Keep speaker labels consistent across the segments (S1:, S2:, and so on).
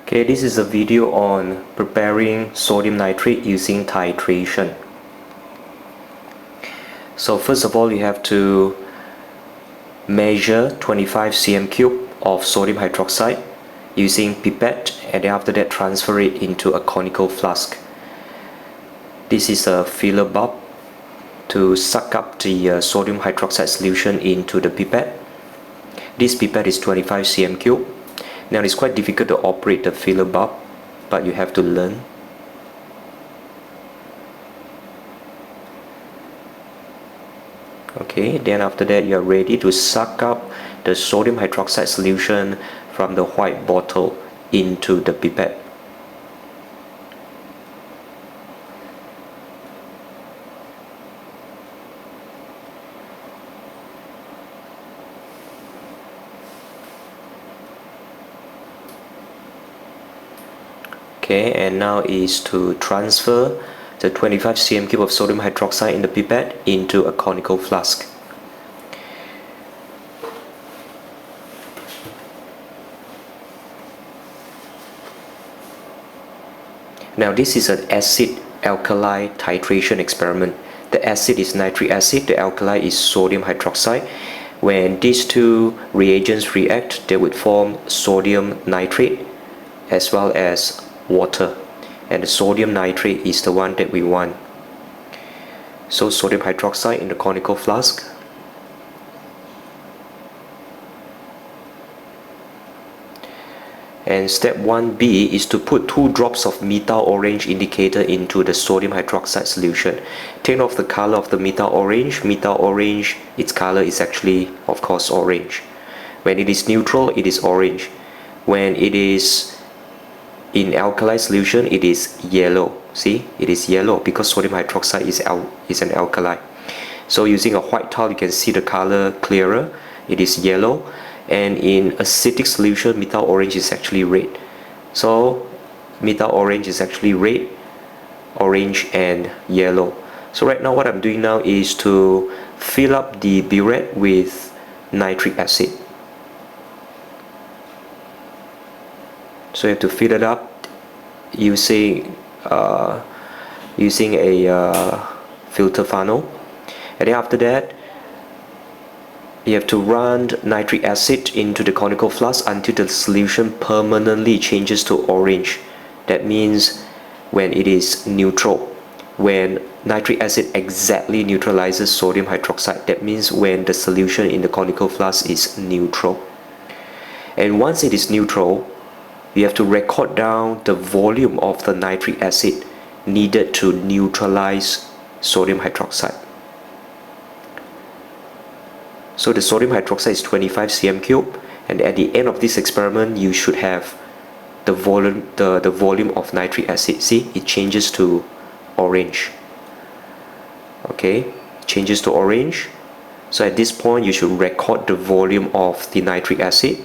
S1: Okay, this is a video on preparing sodium nitrate using titration. So first of all, you have to measure 25 cm cube of sodium hydroxide using pipette, and then after that transfer it into a conical flask. This is a filler bulb to suck up the sodium hydroxide solution into the pipette. This pipette is 25 cm cube. Now it's quite difficult to operate the filler bulb, but you have to learn. Okay, then after that you are ready to suck up the sodium hydroxide solution from the white bottle into the pipette. Okay, and now is to transfer the 25 cm cube of sodium hydroxide in the pipette into a conical flask. Now this is an acid-alkali titration experiment. The acid is nitric acid, the alkali is sodium hydroxide. When these two reagents react, they would form sodium nitrate as well as water, and the sodium nitrate is the one that we want. So sodium hydroxide in the conical flask. And step 1B is to put 2 drops of methyl orange indicator into the sodium hydroxide solution. Take note of the color of the methyl orange. Methyl orange, its color is actually, of course, orange. When it is neutral, it is orange. When it is in alkali solution, it is yellow. See, it is yellow because sodium hydroxide is an alkali. So using a white towel, you can see the color clearer. It is yellow. And in acidic solution, methyl orange is actually red. So methyl orange is actually red, orange, and yellow. So right now what I'm doing now is to fill up the burette with nitric acid. So you have to fill it up using a filter funnel, and then after that you have to run nitric acid into the conical flask until the solution permanently changes to orange. That means when it is neutral. When nitric acid exactly neutralizes sodium hydroxide, that means when the solution in the conical flask is neutral. And once it is neutral, you have to record down the volume of the nitric acid needed to neutralize sodium hydroxide. So the sodium hydroxide is 25 cm cube, and at the end of this experiment you should have the volume of nitric acid. See, it changes to orange. Okay, changes to orange. So at this point you should record the volume of the nitric acid.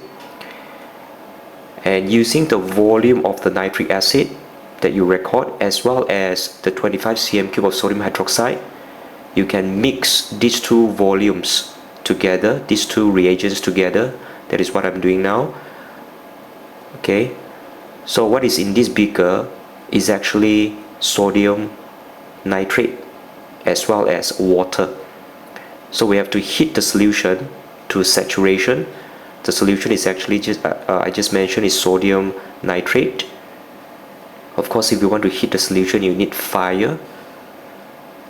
S1: And using the volume of the nitric acid that you record as well as the 25 cm cube of sodium hydroxide, you can mix these two volumes together, these two reagents together. That is what I'm doing now. Okay, so what is in this beaker is actually sodium nitrate as well as water. So we have to heat the solution to saturation. The solution is actually I just mentioned is sodium nitrate. Of course, if you want to heat the solution, you need fire.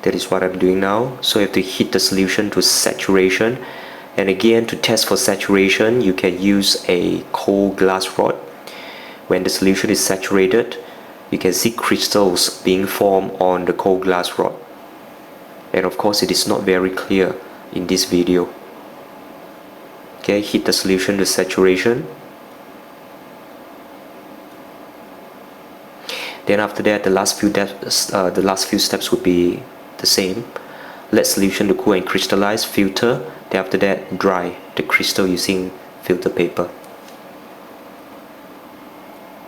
S1: That is what I'm doing now. So you have to heat the solution to saturation. And again, to test for saturation, you can use a cold glass rod. When the solution is saturated, you can see crystals being formed on the cold glass rod. And of course, it is not very clear in this video. Okay, heat the solution to saturation. Then after that, the last few steps would be the same. Let solution to cool and crystallize, filter. Then after that, dry the crystal using filter paper.